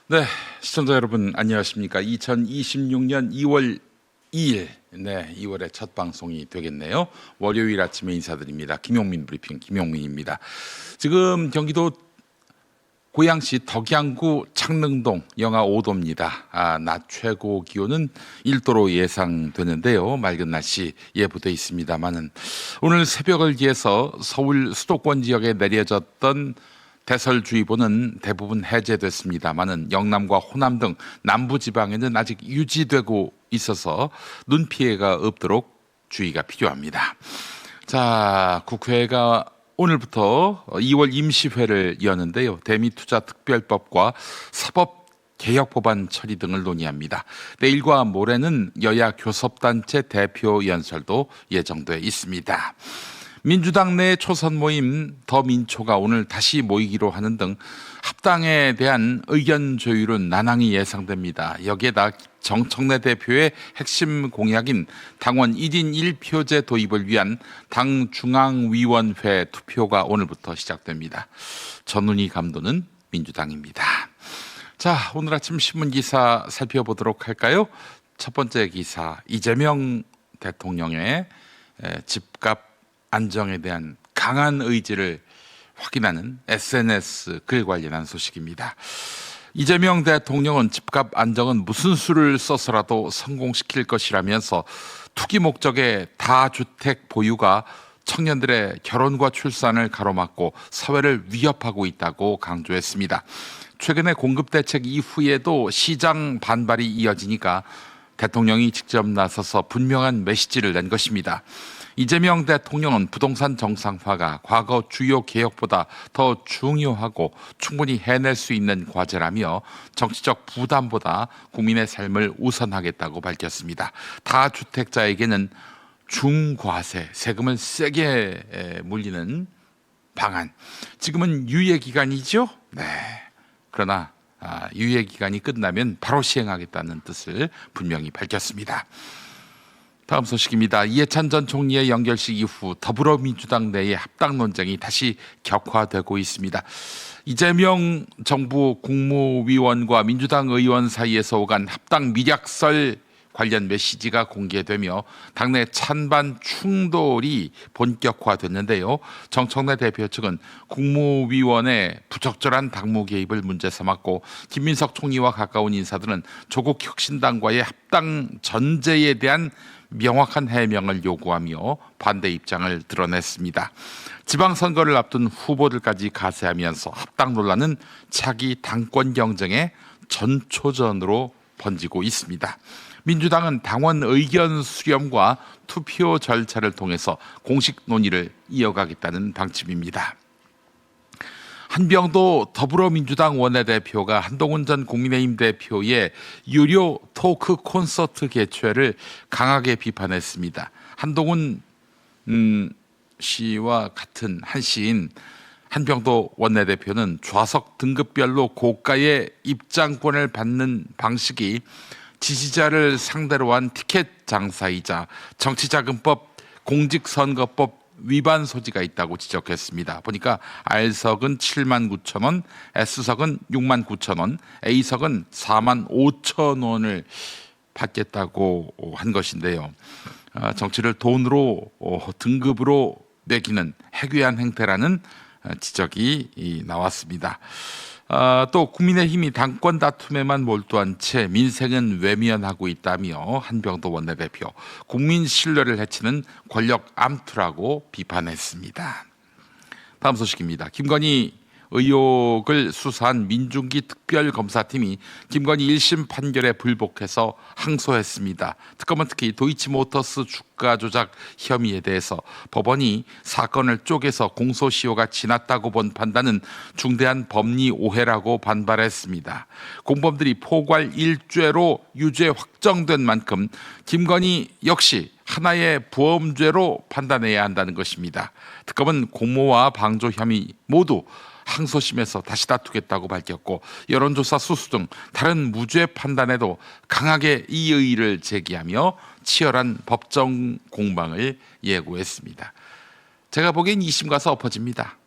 네, 시청자 여러분 안녕하십니까? 2026년 2월 2일, 2월의 첫 방송이 되겠네요. 월요일 아침에 인사드립니다. 김용민 브리핑 김용민입니다. 지금 경기도 고양시 덕양구 창릉동 영하 5도입니다. 낮 최고 기온은 1도로 예상되는데요. 맑은 날씨 예보돼 있습니다만은 오늘 새벽을 기해서 서울 수도권 지역에 내려졌던 대설주의보는 대부분 해제됐습니다만은 영남과 호남 등 남부 지방에는 아직 유지되고 있어서 눈 피해가 없도록 주의가 필요합니다. 자, 국회가 오늘부터 2월 임시회를 여는데요. 대미투자특별법과 사법개혁법안 처리 등을 논의합니다. 내일과 모레는 여야 교섭단체 대표 연설도 예정돼 있습니다. 민주당 내 초선 모임 더민초가 오늘 다시 모이기로 하는 등 합당에 대한 의견 조율은 난항이 예상됩니다. 여기에다 정청래 대표의 핵심 공약인 당원 1인 1표제 도입을 위한 당 중앙위원회 투표가 오늘부터 시작됩니다. 전운희 감도는 민주당입니다. 자, 오늘 아침 신문 기사 살펴보도록 할까요? 첫 번째 기사, 이재명 대통령의 집값 안정에 대한 강한 의지를 확인하는 SNS 글 관련한 소식입니다. 이재명 대통령은 집값 안정은 무슨 수를 써서라도 성공시킬 것이라면서 투기 목적의 다주택 보유가 청년들의 결혼과 출산을 가로막고 사회를 위협하고 있다고 강조했습니다. 최근에 공급 대책 이후에도 시장 반발이 이어지니까 대통령이 직접 나서서 분명한 메시지를 낸 것입니다. 이재명 대통령은 부동산 정상화가 과거 주요 개혁보다 더 중요하고 충분히 해낼 수 있는 과제라며 정치적 부담보다 국민의 삶을 우선하겠다고 밝혔습니다. 다주택자에게는 중과세, 세금을 세게 물리는 방안. 지금은 유예 기간이죠? 네. 그러나 유예 기간이 끝나면 바로 시행하겠다는 뜻을 분명히 밝혔습니다. 다음 소식입니다. 이해찬 전 총리의 연결식 이후 더불어민주당 내의 합당 논쟁이 다시 격화되고 있습니다. 이재명 정부 국무위원과 민주당 의원 사이에서 오간 합당 미략설 관련 메시지가 공개되며 당내 찬반 충돌이 본격화됐는데요. 정청래 대표 측은 국무위원의 부적절한 당무 개입을 문제 삼았고 김민석 총리와 가까운 인사들은 조국 혁신당과의 합당 전제에 대한 명확한 해명을 요구하며 반대 입장을 드러냈습니다. 지방선거를 앞둔 후보들까지 가세하면서 합당 논란은 차기 당권 경쟁의 전초전으로 번지고 있습니다. 민주당은 당원 의견 수렴과 투표 절차를 통해서 공식 논의를 이어가겠다는 방침입니다. 한병도 더불어민주당 원내대표가 한동훈 전 국민의힘 대표의 유료 토크 콘서트 개최를 강하게 비판했습니다. 한동훈 씨와 같은 한 씨인 한병도 원내대표는 좌석 등급별로 고가의 입장권을 받는 방식이 지지자를 상대로 한 티켓 장사이자 정치자금법, 공직선거법 위반 소지가 있다고 지적했습니다. 보니까 R석은 7만 9천 원, S석은 6만 9천 원, A석은 4만 5천 원을 받겠다고 한 것인데요. 정치를 돈으로 등급으로 매기는 해괴한 행태라는 지적이 나왔습니다. 또 국민의힘이 당권 다툼에만 몰두한 채 민생은 외면하고 있다며 한병도 원내대표 국민 신뢰를 해치는 권력 암투라고 비판했습니다. 다음 소식입니다. 김건희 의혹을 수사한 민중기 특별검사팀이 김건희 1심 판결에 불복해서 항소했습니다. 특검은 특히 도이치모터스 주가 조작 혐의에 대해서 법원이 사건을 쪼개서 공소시효가 지났다고 본 판단은 중대한 법리 오해라고 반발했습니다. 공범들이 포괄 1죄로 유죄 확정된 만큼 김건희 역시 하나의 부엄죄로 판단해야 한다는 것입니다. 특검은 공모와 방조 혐의 모두 항소심에서 다시 다투겠다고 밝혔고 여론조사 수수 등 다른 무죄 판단에도 강하게 이의를 제기하며 치열한 법정 공방을 예고했습니다. 제가 보기엔 2심 가서 엎어집니다.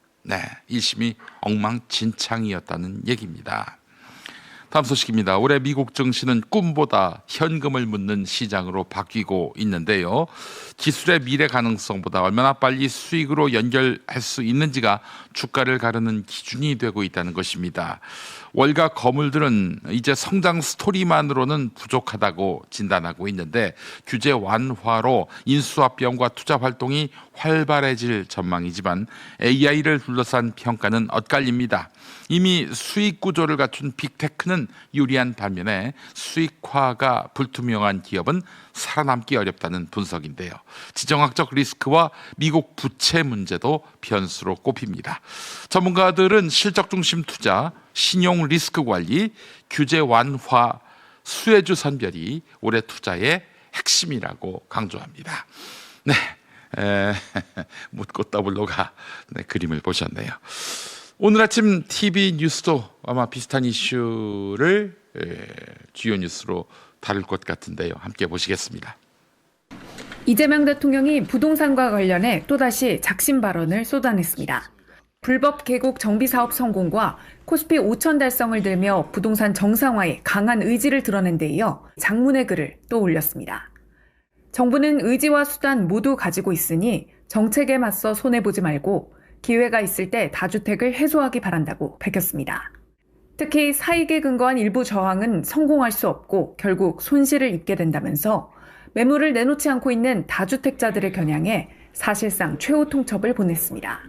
1심이 엉망진창이었다는 얘기입니다. 다음 소식입니다. 올해 미국 증시는 꿈보다 현금을 묻는 시장으로 바뀌고 있는데요. 기술의 미래 가능성보다 얼마나 빨리 수익으로 연결할 수 있는지가 주가를 가르는 기준이 되고 있다는 것입니다. 월가 거물들은 이제 성장 스토리만으로는 부족하다고 진단하고 있는데 규제 완화로 인수합병과 투자 활동이 활발해질 전망이지만 AI를 둘러싼 평가는 엇갈립니다. 이미 수익 구조를 갖춘 빅테크는 유리한 반면에 수익화가 불투명한 기업은 살아남기 어렵다는 분석인데요. 지정학적 리스크와 미국 부채 문제도 변수로 꼽힙니다. 전문가들은 실적 중심 투자, 신용 리스크 관리, 규제 완화, 수혜주 선별이 올해 투자의 핵심이라고 강조합니다. 네, 묻고 더블로가 그림을 보셨네요. 오늘 아침 TV 뉴스도 아마 비슷한 이슈를 주요 뉴스로 다룰 것 같은데요. 함께 보시겠습니다. 이재명 대통령이 부동산과 관련해 또다시 작심 발언을 쏟아냈습니다. 불법 계곡 정비 사업 성공과 코스피 5천 달성을 들며 부동산 정상화에 강한 의지를 드러낸 데 이어 장문의 글을 또 올렸습니다. 정부는 의지와 수단 모두 가지고 있으니 정책에 맞서 손해보지 말고 기회가 있을 때 다주택을 해소하기 바란다고 밝혔습니다. 특히 사익에 근거한 일부 저항은 성공할 수 없고 결국 손실을 입게 된다면서 매물을 내놓지 않고 있는 다주택자들의 겨냥에 사실상 최후 통첩을 보냈습니다.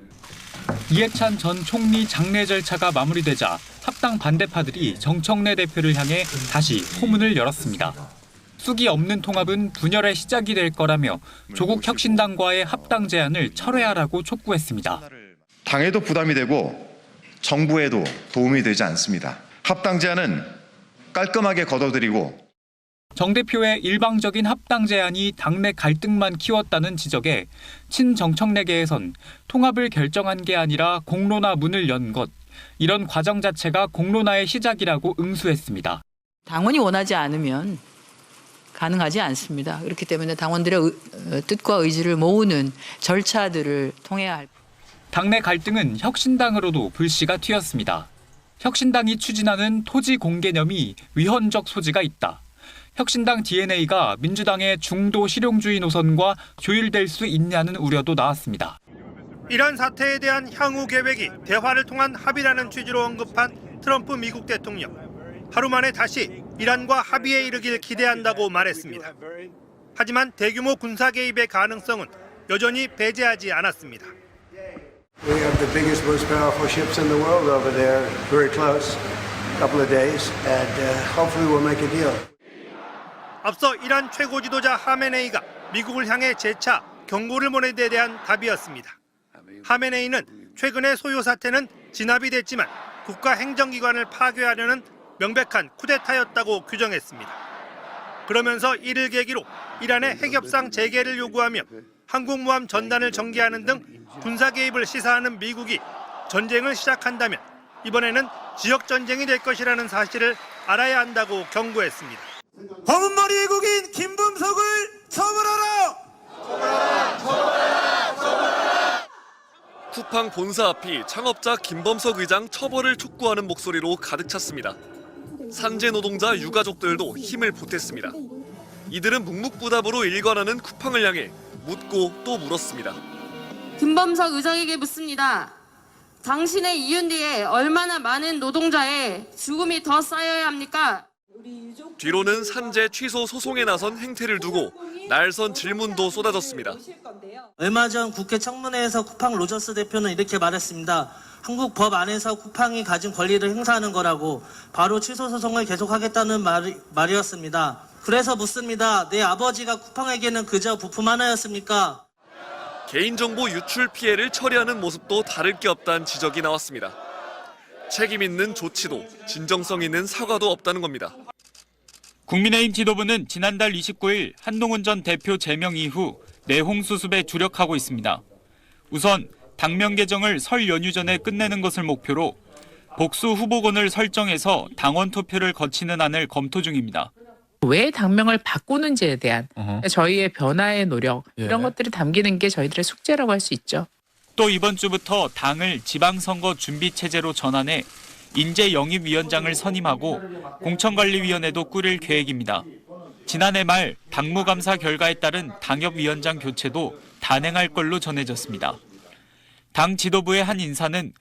이해찬 전 총리 장례 절차가 마무리되자 합당 반대파들이 정청래 대표를 향해 다시 포문을 열었습니다. 쑥이 없는 통합은 분열의 시작이 될 거라며 조국 혁신당과의 합당 제안을 철회하라고 촉구했습니다. 당에도 부담이 되고 정부에도 도움이 되지 않습니다. 합당 제안은 깔끔하게 걷어들이고 정 대표의 일방적인 합당 제안이 당내 갈등만 키웠다는 지적에 친정청래계에선 통합을 결정한 게 아니라 공론화 문을 연 것, 이런 과정 자체가 공론화의 시작이라고 응수했습니다. 당원이 원하지 않으면 가능하지 않습니다. 그렇기 때문에 당원들의 뜻과 의지를 모으는 절차들을 통해야 할. 당내 갈등은 혁신당으로도 불씨가 튀었습니다. 혁신당이 추진하는 토지 공개념이 위헌적 소지가 있다. 혁신당 DNA가 민주당의 중도 실용주의 노선과 조율될 수 있냐는 우려도 나왔습니다. 이란 사태에 대한 향후 계획이 대화를 통한 합의라는 취지로 언급한 트럼프 미국 대통령. 하루 만에 다시 이란과 합의에 이르길 기대한다고 말했습니다. 하지만 대규모 군사 개입의 가능성은 여전히 배제하지 않았습니다. We have the biggest, most powerful ships in the world over there, very close, a couple of days, and hopefully we'll make a deal. 앞서 이란 최고 지도자 하메네이가 미국을 향해 재차 경고를 보낸 데 대한 답이었습니다. 하메네이는 최근의 소요 사태는 진압이 됐지만 국가 행정기관을 파괴하려는 명백한 쿠데타였다고 규정했습니다. 그러면서 이를 계기로 이란의 핵협상 재개를 요구하며 항공모함 전단을 정개하는 등 군사 개입을 시사하는 미국이 전쟁을 시작한다면 이번에는 지역 전쟁이 될 것이라는 사실을 알아야 한다고 경고했습니다. 검은머리 외국인 김범석을 처벌하라! 쿠팡 본사 앞이 창업자 김범석 의장 처벌을 촉구하는 목소리로 가득 찼습니다. 산재 노동자 유가족들도 힘을 보탰습니다. 이들은 묵묵부답으로 일관하는 쿠팡을 향해 묻고 또 물었습니다. 김범석 의장에게 묻습니다. 당신의 이윤 뒤에 얼마나 많은 노동자의 죽음이 더 쌓여야 합니까? 뒤로는 산재 취소 소송에 나선 행태를 두고 날선 질문도 쏟아졌습니다. 얼마 전 국회 청문회에서 쿠팡 로저스 대표는 이렇게 말했습니다. 한국 법 안에서 쿠팡이 가진 권리를 행사하는 거라고 바로 취소 소송을 계속하겠다는 말이었습니다. 그래서 묻습니다. 내 아버지가 쿠팡에게는 그저 부품 하나였습니까? 개인정보 유출 피해를 처리하는 모습도 다를 게 없다는 지적이 나왔습니다. 책임 있는 조치도 진정성 있는 사과도 없다는 겁니다. 국민의힘 지도부는 지난달 29일 한동훈 전 대표 제명 이후 내홍 수습에 주력하고 있습니다. 우선 당명 개정을 설 연휴 전에 끝내는 것을 목표로 복수 후보군을 설정해서 당원 투표를 거치는 안을 검토 중입니다. 왜 당명을 바꾸는지에 대한 저희의 변화의 노력, 이런 것들이 담기는 게 저희들의 숙제라고 할 수 있죠. 또 이번 주부터 당을 지방선거 준비 체제로 전환해 인재영입위원장을 선임하고 공천관리위원회도 꾸릴 계획입니다. 지난해 말 당무감사 결과에 따른 당협위원장 교체도 단행할 걸로 전해졌습니다. 당 지도부의 한 인사는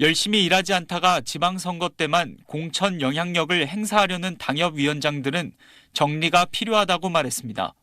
열심히 일하지 않다가 지방선거 때만 공천 영향력을 행사하려는 당협위원장들은 정리가 필요하다고 말했습니다.